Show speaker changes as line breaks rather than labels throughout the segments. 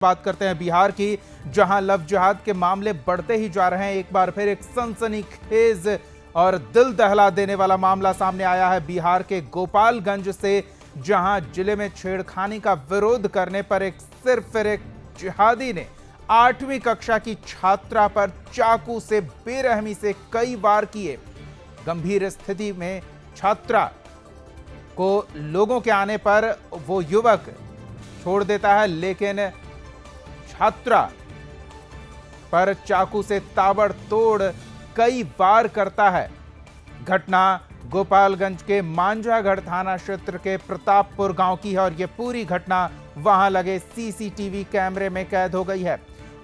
बात करते हैं बिहार की, जहां लव जिहाद के मामले बढ़ते ही जा रहे हैं। एक बार फिर एक सनसनीखेज और दिल दहला देने वाला मामला सामने आया है बिहार के गोपालगंज से, जहां जिले में छेड़खानी का विरोध करने पर एक जिहादी ने 8वीं कक्षा की छात्रा पर चाकू से बेरहमी से कई वार किए। गंभीर स्थिति में छात्रा को लोगों के आने पर वो युवक छोड़ देता है, लेकिन छात्रा पर चाकू से ताबड़तोड़ कई वार करता है। घटना गोपालगंज के मांझागढ़ थाना क्षेत्र के प्रतापपुर गांव की है और यह पूरी घटना वहां लगे सीसीटीवी कैमरे में कैद हो गई है।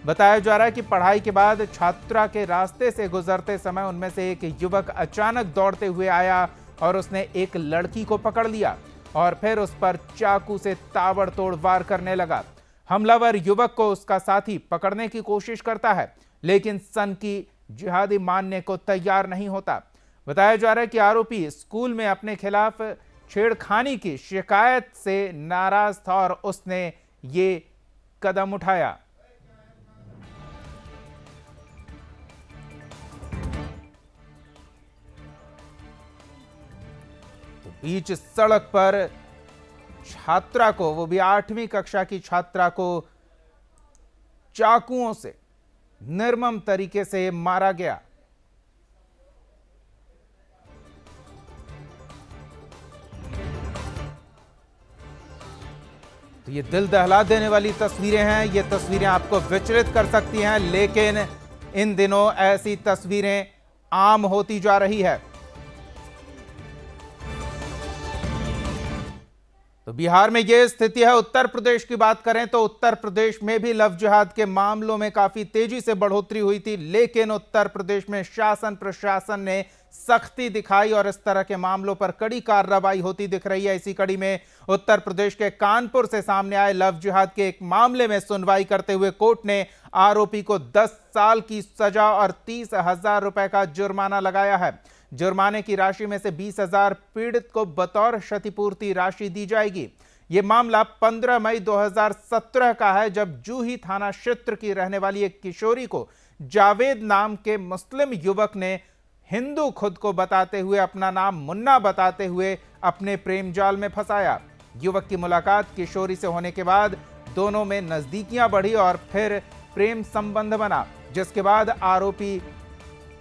बताया जा रहा है कि पढ़ाई के बाद छात्रा के रास्ते से गुजरते समय उनमें से एक युवक अचानक दौड़ते हुए आया और उसने एक लड़की को पकड़ लिया और फिर उस पर चाकू से ताबड़तोड़ वार करने लगा। हमलावर युवक को उसका साथी पकड़ने की कोशिश करता है, लेकिन सनकी जिहादी मानने को तैयार नहीं होता। बताया जा रहा है कि आरोपी स्कूल में अपने खिलाफ छेड़खानी की शिकायत से नाराज था और उसने ये कदम उठाया। तो बीच सड़क पर छात्रा को, वो भी 8वीं कक्षा की छात्रा को, चाकुओं से निर्मम तरीके से मारा गया। तो ये दिल दहला देने वाली तस्वीरें हैं। ये तस्वीरें आपको विचलित कर सकती हैं, लेकिन इन दिनों ऐसी तस्वीरें आम होती जा रही है। तो बिहार में यह स्थिति है। उत्तर प्रदेश की बात करें तो उत्तर प्रदेश में भी लव जिहाद के मामलों में काफी तेजी से बढ़ोतरी हुई थी, लेकिन उत्तर प्रदेश में शासन प्रशासन ने सख्ती दिखाई और इस तरह के मामलों पर कड़ी कार्रवाई होती दिख रही है। इसी कड़ी में उत्तर प्रदेश के कानपुर से सामने आए लव जिहाद के एक मामले में सुनवाई करते हुए कोर्ट ने आरोपी को 10 साल की सजा और 30,000 रुपए का जुर्माना लगाया है। जुर्माने की राशि में से 20,000 पीड़ित को बतौर क्षतिपूर्ति राशि दी जाएगी। यह मामला 15 मई 2017 का है, जब जूही थाना क्षेत्र की रहने वाली एक किशोरी को जावेद नाम के मुस्लिम युवक ने हिंदू खुद को बताते हुए, अपना नाम मुन्ना बताते हुए अपने प्रेम जाल में फंसाया। युवक की मुलाकात किशोरी से होने के बाद दोनों में नजदीकियां बढ़ी और फिर प्रेम संबंध बना, जिसके बाद आरोपी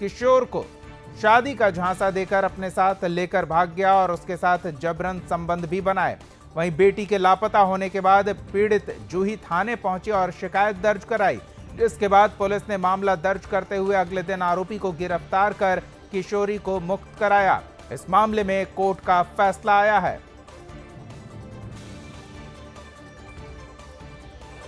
किशोर को शादी का झांसा देकर अपने साथ लेकर भाग गया और उसके साथ जबरन संबंध भी बनाए। वहीं बेटी के लापता होने के बाद पीड़ित जूही थाने पहुंची और शिकायत दर्ज कराई, जिसके बाद पुलिस ने मामला दर्ज करते हुए अगले दिन आरोपी को गिरफ्तार कर किशोरी को मुक्त कराया। इस मामले में कोर्ट का फैसला आया है।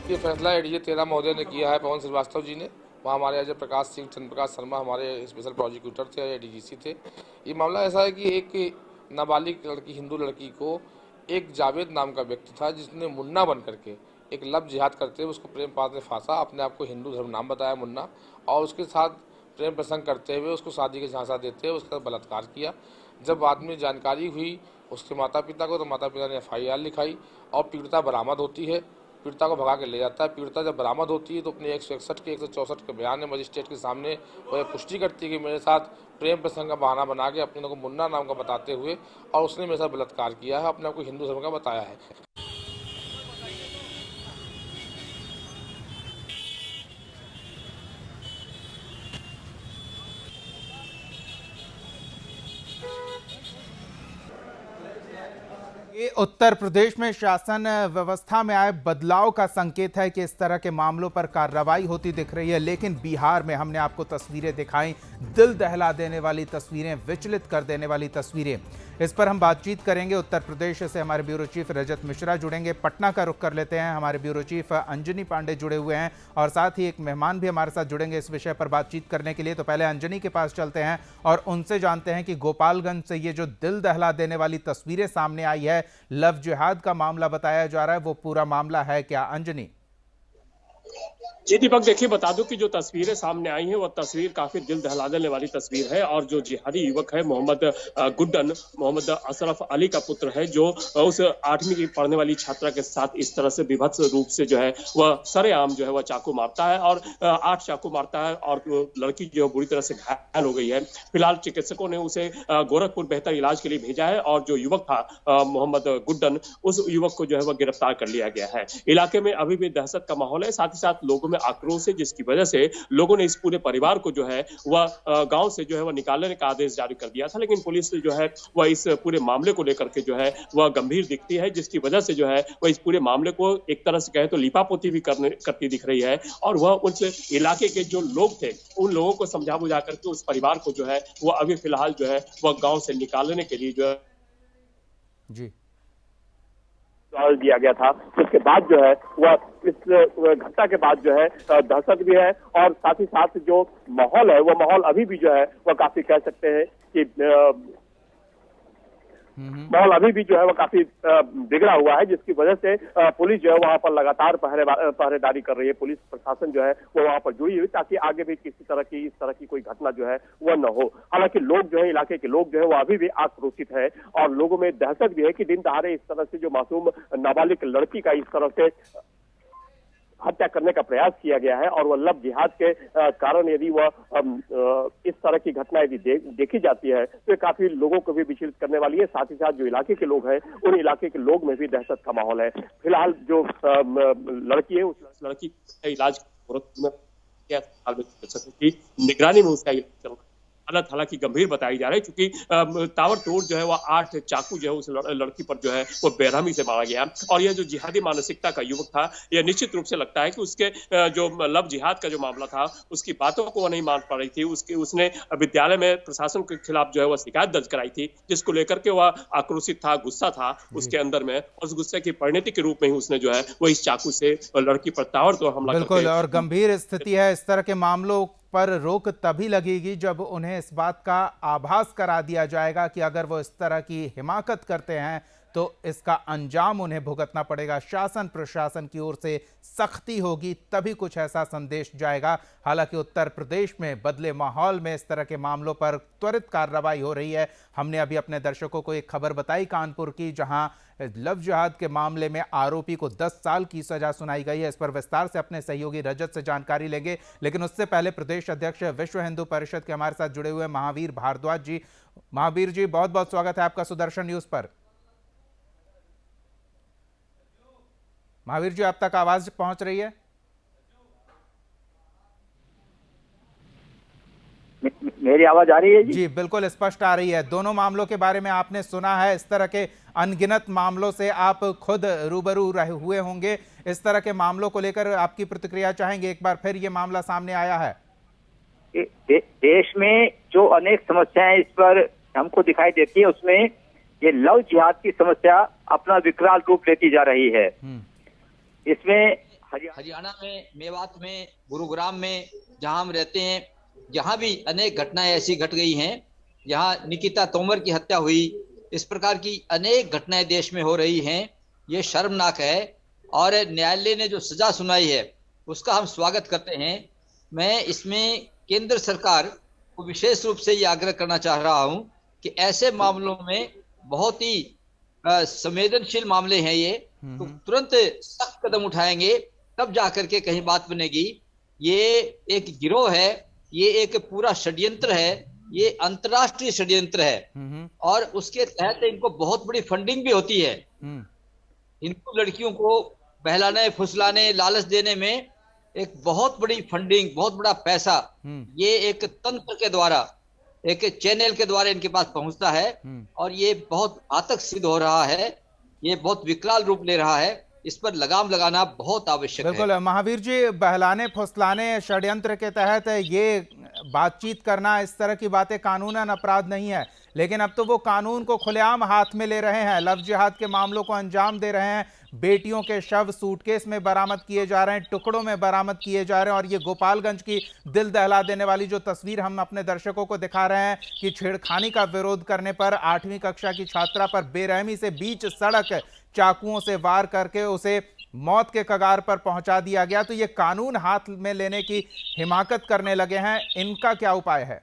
ये फैसला एडीजे 13 महोदय ने किया है, पवन श्रीवास्तव जी ने। वहाँ हमारे अजय प्रकाश सिंह, चंद्र प्रकाश शर्मा हमारे स्पेशल प्रोसिक्यूटर थे, एडीजीसी थे। ये मामला ऐसा है कि एक नाबालिग लड़की, हिंदू लड़की को एक जावेद नाम का व्यक्ति था, जिसने मुन्ना बन करके एक लव जिहाद करते हुए उसको प्रेम पास में फांसा, अपने आप को हिंदू धर्म नाम बताया मुन्ना, और उसके साथ प्रेम प्रसंग करते हुए उसको शादी के झांसा देते हुए उसका बलात्कार किया। जब बाद में जानकारी हुई उसके माता पिता को, तो माता पिता ने FIR लिखाई और पीड़िता बरामद होती है। पीड़िता को भगा के ले जाता है। पीड़िता जब बरामद होती है तो अपने 161 के 164 के बयान में मजिस्ट्रेट के सामने वह पुष्टि करती है कि मेरे साथ प्रेम प्रसंग का बहाना बना के अपने को मुन्ना नाम का बताते हुए और उसने मेरे साथ बलात्कार किया है, अपने आप को हिंदू धर्म का बताया है।
ये उत्तर प्रदेश में शासन व्यवस्था में आए बदलाव का संकेत है कि इस तरह के मामलों पर कार्रवाई होती दिख रही है, लेकिन बिहार में हमने आपको तस्वीरें दिखाई, दिल दहला देने वाली तस्वीरें, विचलित कर देने वाली तस्वीरें। इस पर हम बातचीत करेंगे। उत्तर प्रदेश से हमारे ब्यूरो चीफ रजत मिश्रा जुड़ेंगे। पटना का रुख कर लेते हैं, हमारे ब्यूरो चीफ अंजनी पांडे जुड़े हुए हैं और साथ ही एक मेहमान भी हमारे साथ जुड़ेंगे इस विषय पर बातचीत करने के लिए। तो पहले अंजनी के पास चलते हैं और उनसे जानते हैं कि गोपालगंज से ये जो दिल दहला देने वाली तस्वीरें सामने आई है, लव जिहाद का मामला बताया जा रहा है, वो पूरा मामला है क्या अंजनी?
जी दीपक, देखिए बता दूं कि जो तस्वीरें सामने आई हैं वो तस्वीर काफी दिल दहला देने वाली तस्वीर है। और जो जिहादी युवक है मोहम्मद गुड्डन, मोहम्मद अशरफ अली का पुत्र है, जो उस 8वीं की पढ़ने वाली छात्रा के साथ इस तरह से विभत्स रूप से जो है वह सरेआम जो है वह चाकू मारता है और 8 चाकू मारता है और लड़की जो बुरी तरह से घायल हो गई है। फिलहाल चिकित्सकों ने उसे गोरखपुर बेहतर इलाज के लिए भेजा है और जो युवक था मोहम्मद गुड्डन, उस युवक को जो है वह गिरफ्तार कर लिया गया है। इलाके में अभी भी दहशत का माहौल है, साथ ही साथ लोगों में आक्रोश है, जिसकी वजह से लोगों ने इस पूरे परिवार को जो है वह गांव से जो है वह निकालने का आदेश जारी कर दिया था। लेकिन पुलिस जो है वह इस पूरे मामले को लेकर के जो है वह गंभीर दिखती है, जिसकी वजह से जो है वह इस पूरे मामले को एक तरह से कहे तो लीपापोती भी करती दिख रही है। और वह उस इलाके के जो लोग थे उन लोगों को समझा बुझा करके उस परिवार को जो है वह अभी फिलहाल जो है वह गाँव से निकालने के लिए जो है
जी
दिया गया था। उसके बाद जो है वह इस घटना के बाद जो है दहशत भी है और साथ ही साथ जो माहौल है वो माहौल अभी भी जो है वह काफी कह सकते हैं कि माहौल अभी भी जो है वो काफी बिगड़ा हुआ है, जिसकी वजह से पुलिस जो है वहां पर लगातार पहरेदारी कर रही है। पुलिस प्रशासन जो है वो वहां पर जुड़ी हुई ताकि आगे भी इस तरह की कोई घटना जो है वह न हो। हालांकि लोग जो है, इलाके के लोग जो है वो अभी भी आक्रोशित है और लोगों में दहशत भी है कि दिन दहाड़े इस तरह से जो मासूम नाबालिग लड़की का इस तरह से हत्या करने का प्रयास किया गया है और वह लव जिहाद के कारण यदि वह इस तरह की घटना यदि देखी जाती है तो ये काफी लोगों को भी विचलित करने वाली है। साथ ही साथ जो इलाके के लोग हैं उन इलाके के लोग में भी दहशत का माहौल है। फिलहाल जो लड़की है उस लड़की का इलाज की निगरानी में उसका इलाज चल रहा है। हालत हालांकि गंभीर बताई जा रही है, क्योंकि ताबड़तोड़ जो है वह 8 चाकू जो है उस लड़की पर जो है वो बेरहमी से मारा गया। और यह जो जिहादी मानसिकता का युवक था, यह निश्चित रूप से लगता है कि उसके जो लव जिहाद का जो मामला था उसकी बातों को वो नहीं मान पा रही थी। उसने विद्यालय में प्रशासन के खिलाफ जो है वह शिकायत दर्ज कराई थी, जिसको लेकर के वह आक्रोशित था, गुस्सा था उसके अंदर में, और उस गुस्से की परिणति के रूप में ही उसने जो है वो इस चाकू से लड़की पर ताबड़तोड़ हमला करके।
बिल्कुल, और गंभीर स्थिति है। इस तरह के मामलों पर रोक तभी लगेगी जब उन्हें इस बात का आभास करा दिया जाएगा कि अगर वो इस तरह की हिमाकत करते हैं तो इसका अंजाम उन्हें भुगतना पड़ेगा। शासन प्रशासन की ओर से सख्ती होगी तभी कुछ ऐसा संदेश जाएगा। हालांकि उत्तर प्रदेश में बदले माहौल में इस तरह के मामलों पर त्वरित कार्रवाई हो रही है। हमने अभी अपने दर्शकों को एक खबर बताई कानपुर की, जहां लव जिहाद के मामले में आरोपी को 10 साल की सजा सुनाई गई है। इस पर विस्तार से अपने सहयोगी रजत से जानकारी लेंगे, लेकिन उससे पहले प्रदेश अध्यक्ष विश्व हिंदू परिषद के हमारे साथ जुड़े हुए महावीर भारद्वाज जी। महावीर जी, बहुत बहुत स्वागत है आपका सुदर्शन न्यूज पर। महावीर जी, आप तक आवाज पहुंच रही है?
मेरी आवाज आ रही है जी?
जी बिल्कुल स्पष्ट आ रही है। दोनों मामलों के बारे में आपने सुना है, इस तरह के अनगिनत मामलों से आप खुद रूबरू हुए होंगे। इस तरह के मामलों को लेकर आपकी प्रतिक्रिया चाहेंगे? एक बार फिर ये मामला सामने आया है।
देश में जो अनेक समस्याएं इस पर हमको दिखाई देती है, उसमें ये लव जिहाद की समस्या अपना विकराल रूप लेती जा रही है। इसमें
हरियाणा में, मेवात में, गुरुग्राम में जहां हम रहते हैं, जहां भी अनेक घटनाएं ऐसी घट गई हैं। यहाँ निकिता तोमर की हत्या हुई, इस प्रकार की अनेक घटनाएं देश में हो रही हैं। ये शर्मनाक है और न्यायालय ने जो सजा सुनाई है उसका हम स्वागत करते हैं। मैं इसमें केंद्र सरकार को विशेष रूप से ये आग्रह करना चाह रहा हूं कि ऐसे मामलों में बहुत ही संवेदनशील मामले हैं ये, तो तुरंत सख्त कदम उठाएंगे तब जाकर के कहीं बात बनेगी। ये एक गिरोह है, ये एक पूरा षड्यंत्र है, ये अंतर्राष्ट्रीय षड्यंत्र है और उसके तहत इनको बहुत बड़ी फंडिंग भी होती है। इनको लड़कियों को बहलाने, फुसलाने, लालच देने में एक बहुत बड़ी फंडिंग, बहुत बड़ा पैसा ये एक तंत्र के द्वारा, एक चैनल के द्वारा इनके पास पहुंचता है और ये बहुत घातक सिद्ध हो रहा है। ये बहुत विकराल रूप ले रहा है, इस पर लगाम लगाना बहुत आवश्यक है।
बिल्कुल महावीर जी, बहलाने फुसलाने षड्यंत्र के तहत ये बातचीत करना, इस तरह की बातें कानूनन अपराध नहीं है, लेकिन अब तो वो कानून को खुलेआम हाथ में ले रहे हैं। लव जिहाद के मामलों को अंजाम दे रहे हैं। बेटियों के शव सूटकेस में बरामद किए जा रहे हैं, टुकड़ों में बरामद किए जा रहे हैं। और ये गोपालगंज की दिल दहला देने वाली जो तस्वीर हम अपने दर्शकों को दिखा रहे हैं कि छेड़खानी का विरोध करने पर 8वीं कक्षा की छात्रा पर बेरहमी से बीच सड़क चाकुओं से वार करके उसे मौत के कगार पर पहुंचा दिया गया, तो ये कानून हाथ में लेने की हिमाकत करने लगे हैं, इनका क्या उपाय है?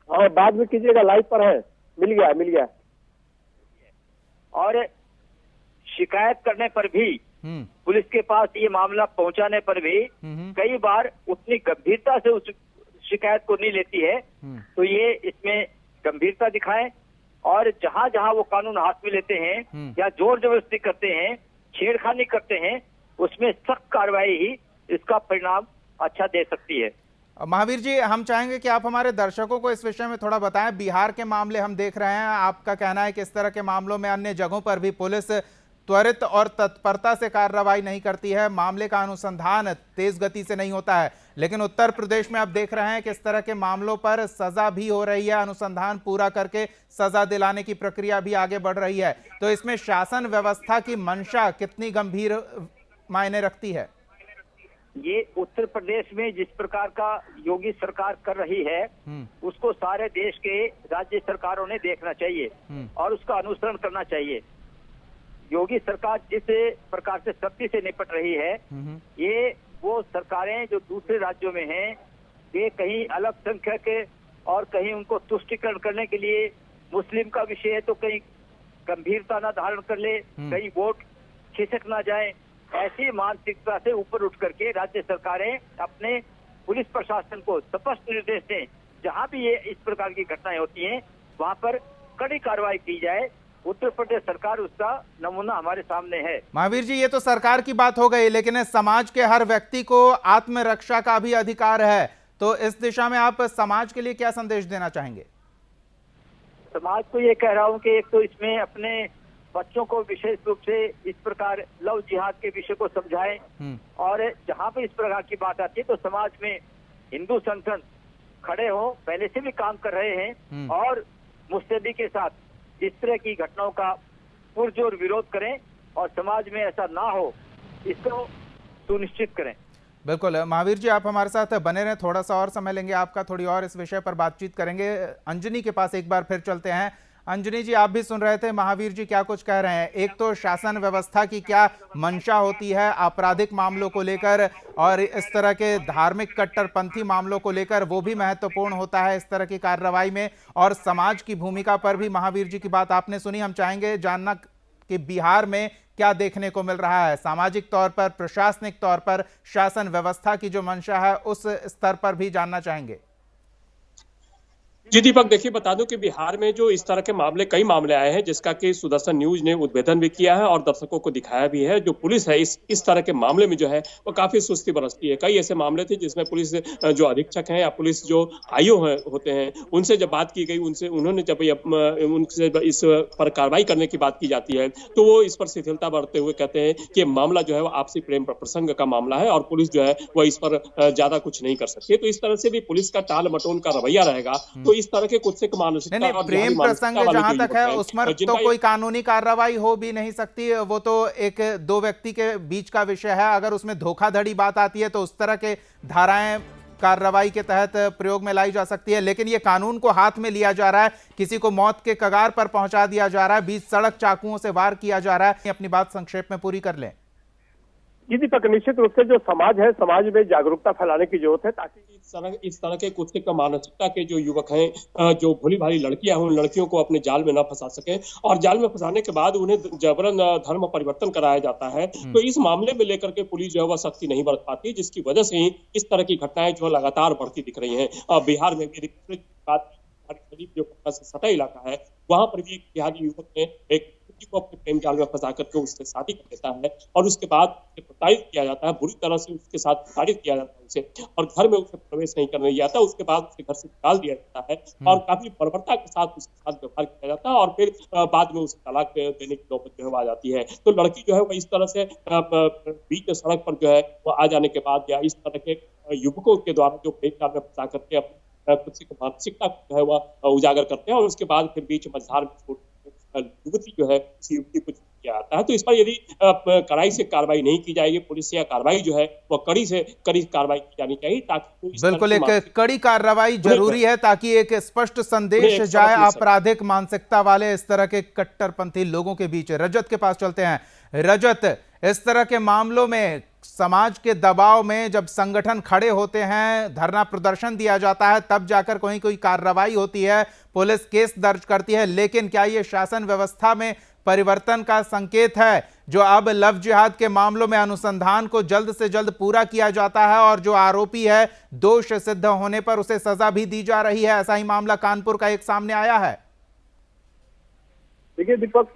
और बाद में कीजिएगा, लाइव पर है, मिल गया।
और शिकायत करने पर भी, पुलिस के पास ये मामला पहुंचाने पर भी कई बार उतनी गंभीरता से उस शिकायत को नहीं लेती है। तो ये इसमें गंभीरता दिखाएं और जहां जहां वो कानून हाथ में लेते हैं या जोर जबरदस्ती करते हैं, छेड़खानी करते हैं, उसमें सख्त कार्रवाई ही इसका परिणाम अच्छा दे सकती है।
महावीर जी, हम चाहेंगे कि आप हमारे दर्शकों को इस विषय में थोड़ा बताएं। बिहार के मामले हम देख रहे हैं, आपका कहना है कि इस तरह के मामलों में अन्य जगहों पर भी पुलिस त्वरित और तत्परता से कार्रवाई नहीं करती है, मामले का अनुसंधान तेज गति से नहीं होता है, लेकिन उत्तर प्रदेश में आप देख रहे हैं कि इस तरह के मामलों पर सजा भी हो रही है, अनुसंधान पूरा करके सजा दिलाने की प्रक्रिया भी आगे बढ़ रही है। तो इसमें शासन व्यवस्था की मंशा कितनी गंभीर मायने रखती है?
ये उत्तर प्रदेश में जिस प्रकार का योगी सरकार कर रही है, उसको सारे देश के राज्य सरकारों ने देखना चाहिए और उसका अनुसरण करना चाहिए। योगी सरकार जिस प्रकार से सख्ती से निपट रही है, ये वो सरकारें जो दूसरे राज्यों में हैं, ये कहीं अल्पसंख्यक और कहीं उनको तुष्टीकरण करने के लिए मुस्लिम का विषय है तो कहीं गंभीरता न धारण कर ले, कहीं वोट खिसक ना जाए, ऐसी मानसिकता से ऊपर उठ करके राज्य सरकारें अपने पुलिस प्रशासन को स्पष्ट निर्देश दें, जहां भी ये इस प्रकार की घटनाएं होती हैं वहां पर कड़ी कार्रवाई की जाए। उत्तर प्रदेश सरकार उसका नमूना हमारे सामने है।
महावीर जी, ये तो सरकार की बात हो गई, लेकिन समाज के हर व्यक्ति को आत्मरक्षा का भी अधिकार है, तो इस दिशा में आप समाज के लिए क्या संदेश देना चाहेंगे?
समाज को ये कह रहा हूँ कि एक तो इसमें अपने बच्चों को विशेष रूप से इस प्रकार लव जिहाद के विषय को समझाएं और जहाँ पे इस प्रकार की बात आती है तो समाज में हिंदू संगठन खड़े हो, पहले से भी काम कर रहे हैं और मुस्तैदी के साथ इस तरह की घटनाओं का पुरजोर विरोध करें और समाज में ऐसा ना हो इसको सुनिश्चित करें।
बिल्कुल महावीर जी, आप हमारे साथ बने रहें, थोड़ा सा और समय लेंगे आपका, थोड़ी और इस विषय पर बातचीत करेंगे। अंजनी के पास एक बार फिर चलते हैं। अंजनी जी, आप भी सुन रहे थे महावीर जी क्या कुछ कह रहे हैं। एक तो शासन व्यवस्था की क्या मंशा होती है आपराधिक मामलों को लेकर, और इस तरह के धार्मिक कट्टरपंथी मामलों को लेकर वो भी महत्वपूर्ण होता है इस तरह की कार्रवाई में, और समाज की भूमिका पर भी महावीर जी की बात आपने सुनी। हम चाहेंगे जानना कि बिहार में क्या देखने को मिल रहा है, सामाजिक तौर पर, प्रशासनिक तौर पर, शासन व्यवस्था की जो मंशा है उस स्तर पर भी जानना चाहेंगे।
जी दीपक, देखिए बता दूं कि बिहार में जो इस तरह के मामले, कई मामले आए हैं जिसका कि सुदर्शन न्यूज ने उद्भेदन भी किया है और दर्शकों को दिखाया भी है। जो पुलिस है इस तरह के मामले में जो है वो काफी सुस्ती बरतती है। कई ऐसे मामले थे जिसमें पुलिस जो अधीक्षक हैं या पुलिस जो आईओ होते हैं उनसे जब बात की गई, उन्होंने जब उनसे इस पर कार्रवाई करने की बात की जाती है तो वो इस पर शिथिलता बरतते हुए कहते हैं कि मामला जो है वो आपसी प्रेम प्रसंग का मामला है और पुलिस जो है वो इस पर ज्यादा कुछ नहीं कर सकती। तो इस तरह से भी पुलिस का टाल मटोल का रवैया रहेगा। तो इस तरह के कुछ से मानसिकता,
नहीं, प्रेम प्रसंग जहां तक है उसमें तो कोई कानूनी कार्रवाई हो भी नहीं सकती, वो तो एक दो व्यक्ति के बीच का विषय है। अगर उसमें धोखाधड़ी बात आती है तो उस तरह के धाराएं कार्रवाई के तहत प्रयोग में लाई जा सकती है, लेकिन ये कानून को हाथ में लिया जा रहा है, किसी को मौत के कगार पर पहुंचा दिया जा रहा है, बीच सड़क चाकुओं से वार किया जा रहा है। अपनी बात संक्षेप में पूरी कर लें।
जी दीपक, निश्चित रूप से जो समाज है, समाज में जागरूकता फैलाने की जरूरत है ताकि
इस तरह के कुत्सित मानसिकता के जो युवक हैं, जो भोली भाली लड़कियां हैं, उन लड़कियों को अपने जाल में न फंसा सके और जाल में फंसाने के बाद उन्हें जबरन धर्म परिवर्तन कराया जाता है। तो इस मामले में लेकर के पुलिस जो है वह सख्ती नहीं बरत पाती, जिसकी वजह से ही इस तरह की घटनाएं जो लगातार बढ़ती दिख रही हैं। बिहार में भी जो सटा इलाका है वहां पर भी बिहारी युवक ने एक को अपने प्रेम जाल में फंसा करके उससे शादी कर देता है और उसके बाद प्रताड़ित किया जाता है, बुरी तरह से उसके साथ प्रताड़ित किया जाता है उसे, और घर में उसे प्रवेश नहीं करने दिया जाता। उसके बाद उसे घर से निकाल दिया जाता है और काफी बर्बरता के साथ उसके साथ व्यवहार किया जाता है और फिर बाद में उसे तलाक देने की नौबत जो है आ जाती है। तो लड़की जो है वो इस तरह से बीच सड़क पर जो है वो आ जाने के बाद या इस तरह के युवकों के द्वारा जो प्रेम जाल में फंसा करके अपनी मानसिकता जो है वह उजागर करते हैं और उसके बाद फिर बीच मझधार में युवती जो है उसी युवती को किया आता है। तो इस पर यदि कड़ाई से कार्रवाई नहीं की जाएगी, पुलिस या कार्रवाई जो है वो कड़ी से कड़ी कार्रवाई की जानी चाहिए, ताकि
बिल्कुल एक कड़ी कार्रवाई जरूरी है, ताकि एक स्पष्ट संदेश जाए आपराधिक मानसिकता वाले इस तरह के कट्टरपंथी लोगों के बीच। रजत के पास चलते हैं। रजत, इस तरह के मामलों में समाज के दबाव में जब संगठन खड़े होते हैं, धरना प्रदर्शन दिया जाता है, तब जाकर कोई कार्रवाई होती है, पुलिस केस दर्ज करती है, लेकिन क्या ये शासन व्यवस्था में परिवर्तन का संकेत है जो अब लव जिहाद के मामलों में अनुसंधान को जल्द से जल्द पूरा किया जाता है और जो आरोपी है दोष सिद्ध होने पर उसे सजा भी दी जा रही है? ऐसा ही मामला कानपुर का एक सामने आया है।
देखिए दीपक,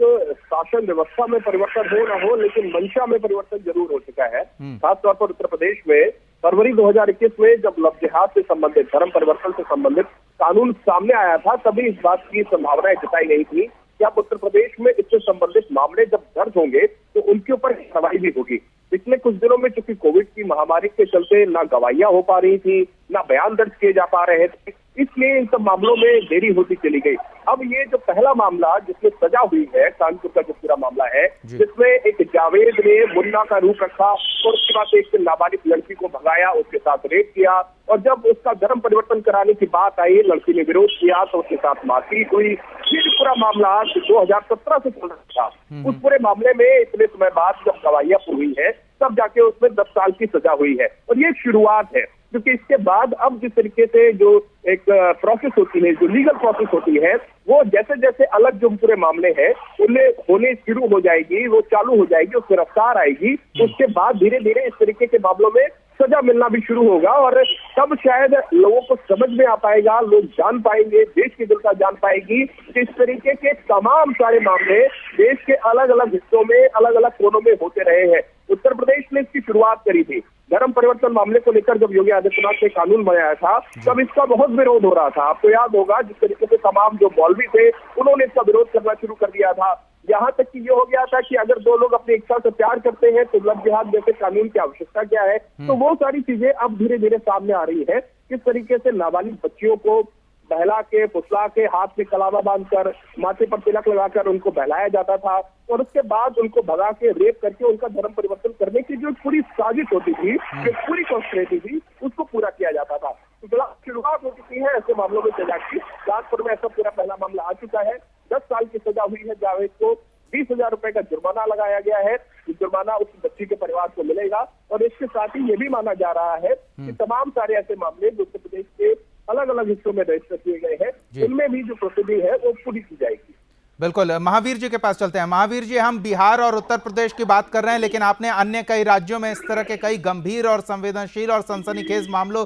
शासन व्यवस्था में परिवर्तन हो ना हो, लेकिन मंशा में परिवर्तन जरूर हो चुका है। खासतौर पर उत्तर प्रदेश में फरवरी 2021 में जब लव जिहाद से संबंधित, धर्म परिवर्तन से संबंधित कानून सामने आया था, तभी इस बात की संभावनाएं जताई गई थी कि अब उत्तर प्रदेश में इससे संबंधित मामले जब दर्ज होंगे तो उनके ऊपर कार्रवाई भी होगी। पिछले कुछ दिनों में चूंकि कोविड की महामारी के चलते ना गवाहियां हो पा रही थी, ना बयान दर्ज किए जा पा रहे थे, इसलिए इन सब मामलों में देरी होती चली गई। अब ये जो पहला मामला जिसमें सजा हुई है, कानपुर का जो पूरा मामला है, जिसमें एक जावेद ने मुन्ना का रूप रखा और उसके बाद एक नाबालिग लड़की को भगाया, उसके साथ रेप किया, और जब उसका धर्म परिवर्तन कराने की बात आई, लड़की ने विरोध किया तो उसके साथ मारपीट हुई। ये जो पूरा मामला 2017 से चल रहा था, उस पूरे मामले में इतने समय बाद जब गवाहियां हुई है, तब जाके उसमें 10 साल की सजा हुई है। और ये शुरुआत है, क्योंकि इसके बाद अब जिस तरीके से जो एक प्रोसेस होती है, जो लीगल प्रोसेस होती है, वो जैसे जैसे अलग जो पूरे मामले हैं उनमें होने शुरू हो जाएगी, वो चालू हो जाएगी, उसमें रफ्तार आएगी, उसके बाद धीरे धीरे इस तरीके के मामलों में सजा मिलना भी शुरू होगा और तब शायद लोगों को समझ में आ पाएगा, लोग जान पाएंगे, देश की जनता जान पाएगी कि इस तरीके के तमाम सारे मामले देश के अलग अलग हिस्सों में, अलग अलग कोनों में होते रहे हैं। उत्तर प्रदेश ने इसकी शुरुआत करी थी। धर्म परिवर्तन मामले को लेकर जब योगी आदित्यनाथ ने कानून बनाया था, तब इसका बहुत विरोध हो रहा था। आपको याद होगा, जिस तरीके से तमाम जो मौलवी थे उन्होंने इसका विरोध करना शुरू कर दिया था। यहाँ तक कि ये हो गया था कि अगर दो लोग अपनी इच्छा से प्यार करते हैं तो लव जिहाद जैसे कानून की आवश्यकता क्या है। तो वो सारी चीजें अब धीरे धीरे सामने आ रही है। किस तरीके से नाबालिग बच्चियों को बहला के, फुसला के, हाथ में कलावा बांधकर, माथे पर तिलक लगाकर उनको बहलाया जाता था और उसके बाद उनको भगा के रेप करके उनका धर्म परिवर्तन करने की जो पूरी साजिश होती थी, जो पूरी कॉन्स्पिरेसी थी, उसको पूरा किया जाता था। तो शुरुआत हो चुकी है ऐसे मामलों में सजा की। कानपुर में ऐसा पूरा पहला मामला आ चुका है। 10 साल की सजा हुई है जावेद को, 20,000 रुपए का जुर्माना लगाया गया है। जुर्माना उस बच्ची के परिवार को मिलेगा और इसके साथ ही ये भी माना जा रहा है कि तमाम सारे ऐसे मामले जो उत्तर प्रदेश के अलग अलग हिस्सों में रजिस्टर किए गए हैं, उनमें भी जो प्रोसीडिंग है वो पूरी की जाएगी।
बिल्कुल, महावीर जी के पास चलते हैं। महावीर जी, हम बिहार और उत्तर प्रदेश की बात कर रहे हैं, लेकिन आपने अन्य कई राज्यों में इस तरह के कई गंभीर और संवेदनशील और सनसनीखेज मामलों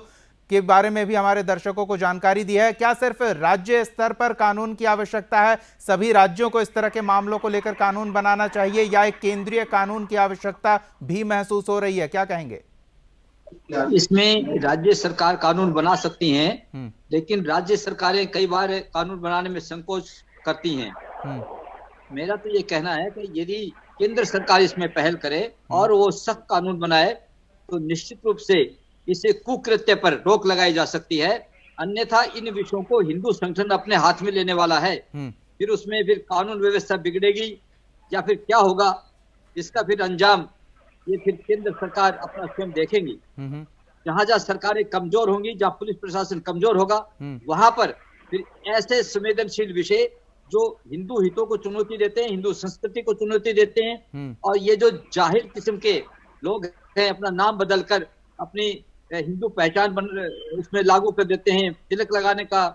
के बारे में भी हमारे दर्शकों को जानकारी दी है। क्या सिर्फ राज्य स्तर पर कानून की आवश्यकता है, सभी राज्यों को इस तरह के मामलों को लेकर कानून बनाना चाहिए, या एक केंद्रीय कानून की आवश्यकता भी महसूस हो रही है? क्या कहेंगे?
इसमें राज्य सरकार कानून बना सकती हैं, लेकिन राज्य सरकारें कई बार कानून बनाने में संकोच करती हैं। मेरा तो ये कहना है कि यदि केंद्र सरकार इसमें पहल करे और वो सख्त कानून बनाए तो निश्चित रूप से इसे कुकृत्य पर रोक लगाई जा सकती है। अन्यथा इन विषयों को हिंदू संगठन अपने हाथ में लेने वाला है। फिर उसमें फिर कानून व्यवस्था बिगड़ेगी या फिर क्या होगा, इसका फिर अंजाम ये फिर केंद्र सरकार अपना स्वयं देखेंगी। जहां जहां सरकारें कमजोर होंगी, जहां पुलिस प्रशासन कमजोर होगा, वहां पर फिर ऐसे संवेदनशील विषय जो हिंदू हितों को चुनौती देते हैं, हिंदू संस्कृति को चुनौती देते हैं, और ये जो जाहिर किस्म के लोग हैं अपना नाम बदलकर अपनी हिंदू पहचान उसमें लागू कर देते हैं, तिलक लगाने का,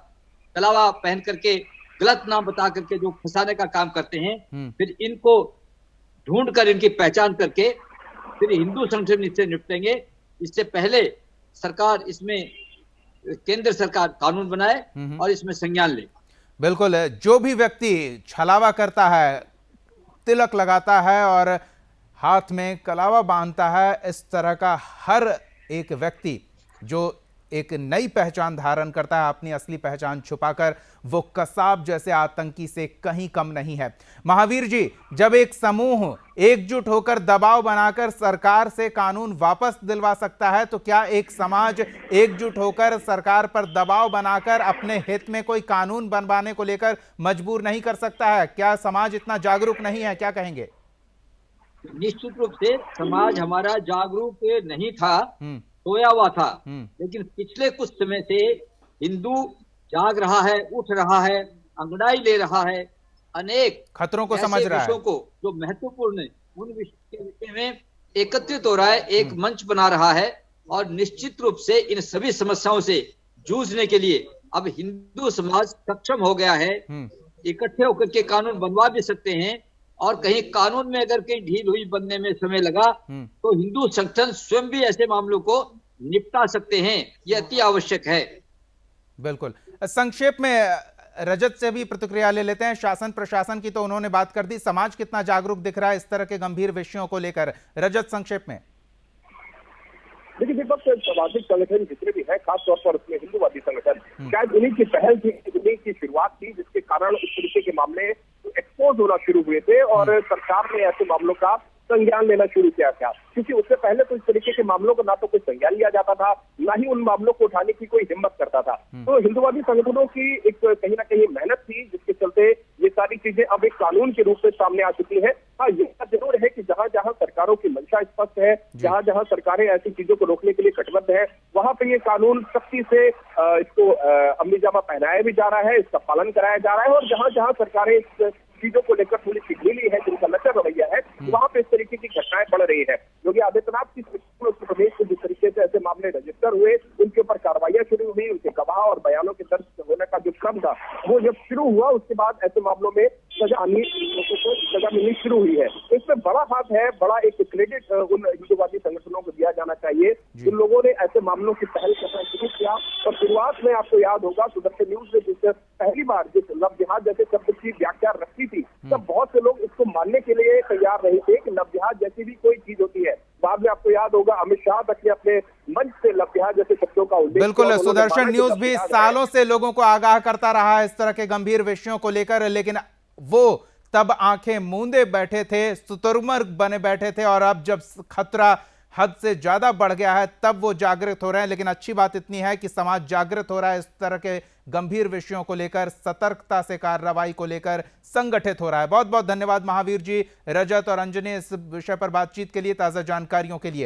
कलावा पहन करके गलत नाम बता करके जो फंसाने का काम करते हैं, फिर इनको ढूंढ कर इनकी पहचान करके फिर हिंदू संगठन इससे निपटेंगे। इससे पहले सरकार इसमें, केंद्र सरकार कानून बनाए और इसमें संज्ञान ले।
बिल्कुल, जो भी व्यक्ति छलावा करता है, तिलक लगाता है और हाथ में कलावा बांधता है, इस तरह का हर एक व्यक्ति जो एक नई पहचान धारण करता है, अपनी असली पहचान छुपाकर, वो कसाब जैसे आतंकी से कहीं कम नहीं है। महावीर जी, जब एक समूह एकजुट होकर दबाव बनाकर सरकार से कानून वापस दिलवा सकता है, तो क्या एक समाज एकजुट होकर सरकार पर दबाव बनाकर अपने हित में कोई कानून बनवाने को लेकर मजबूर नहीं कर सकता है? क्या समाज इतना जागरूक नहीं है? क्या कहेंगे?
निश्चित रूप से समाज हमारा जागरूक नहीं था,
हम्म,
सोया हुआ था।
हम्म,
लेकिन पिछले कुछ समय से हिंदू जाग रहा है, उठ रहा है, अंगड़ाई ले रहा है, अनेक
खतरों को
ऐसे
समझ रहा
विषयों
है।
को जो महत्वपूर्ण है उन विषयों के विषय में एकत्रित हो रहा है, एक मंच बना रहा है। और निश्चित रूप से इन सभी समस्याओं से जूझने के लिए अब हिंदू समाज सक्षम हो गया है।
हम्म,
इकट्ठे होकर के कानून बनवा भी सकते हैं, और कहीं कानून में अगर कहीं ढील हुई, बनने में समय लगा, तो हिंदू संगठन स्वयं भी ऐसे मामलों को निपटा सकते हैं। यह अति आवश्यक है।
बिल्कुल। संक्षेप में रजत से भी प्रतिक्रिया ले लेते हैं। शासन प्रशासन की तो उन्होंने बात कर दी, समाज कितना जागरूक दिख रहा है इस तरह के गंभीर विषयों को लेकर? रजत, संक्षेप में।
देखिए दीपक, सामाजिक संगठन जितने भी हैं, खासतौर पर उसमें हिंदूवादी संगठन, शायद उन्हीं की पहल थी, उन्हीं की शुरुआत थी, जिसके कारण इस तरीके के मामले एक्सपोज होना शुरू हुए थे और सरकार ने ऐसे मामलों का संज्ञान लेना शुरू किया था। क्योंकि उससे पहले तो इस तरीके के मामलों का ना तो कोई संज्ञान लिया जाता था, ना ही उन मामलों को उठाने की कोई हिम्मत करता था। तो हिंदूवादी संगठनों की एक कहीं ना कहीं मेहनत थी, जिसके चलते ये सारी चीजें अब एक कानून के रूप में सामने आ चुकी है। हाँ, ये बात जरूर है कि जहां जहां सरकारों की मंशा स्पष्ट है, जहां जहां सरकारें ऐसी चीजों को रोकने के लिए कटिबद्ध है, वहां पे ये कानून सख्ती से इसको अमलीजामा पहनाया भी जा रहा है, इसका पालन कराया जा रहा है। और जहां जहां सरकारें इस चीजों को लेकर थोड़ी सी ढीली है, जिनका लचर रवैया है, वहां पे इस तरीके की घटनाएं बढ़ रही है। योगी आदित्यनाथ की उत्तर प्रदेश में जिस तरीके से ऐसे मामले रजिस्टर हुए, उनके ऊपर कार्रवाइयां शुरू हुई, उनके गवाह और बयानों के दर्ज होने का जो क्रम था, वो जब शुरू हुआ, उसके बाद ऐसे मामलों में सजा मिलनी शुरू हुई है। इसमें बड़ा हाथ है, बड़ा एक क्रेडिट उन हिंदूवादी संगठनों को दिया जाना चाहिए जिन लोगों ने ऐसे मामलों की पहल करना शुरू किया। और शुरुआत में आपको याद होगा, सुदर्शन न्यूज ने जिस पहली बार जिस लव जिहाद जैसे शब्द की व्याख्या रखी थी, तब बहुत से लोग इसको मानने के लिए तैयार नहीं थे कि लव जिहाद जैसी भी कोई चीज होती है। बाद में आपको याद होगा, अमित शाह तक ने अपने मंच से लव जिहाद जैसे शब्दों का उल्लेख।
बिल्कुल, सुदर्शन न्यूज भी सालों से लोगों को आगाह करता रहा है इस तरह के गंभीर विषयों को लेकर, लेकिन वो तब आंखें मूंदे बैठे थे, शुतुरमुर्ग बने बैठे थे, और अब जब खतरा हद से ज्यादा बढ़ गया है तब वो जागृत हो रहे हैं। लेकिन अच्छी बात इतनी है कि समाज जागृत हो रहा है, इस तरह के गंभीर विषयों को लेकर सतर्कता से कार्रवाई को लेकर संगठित हो रहा है। बहुत बहुत धन्यवाद महावीर जी, रजत और अंजनी, इस विषय पर बातचीत के लिए, ताजा जानकारियों के लिए।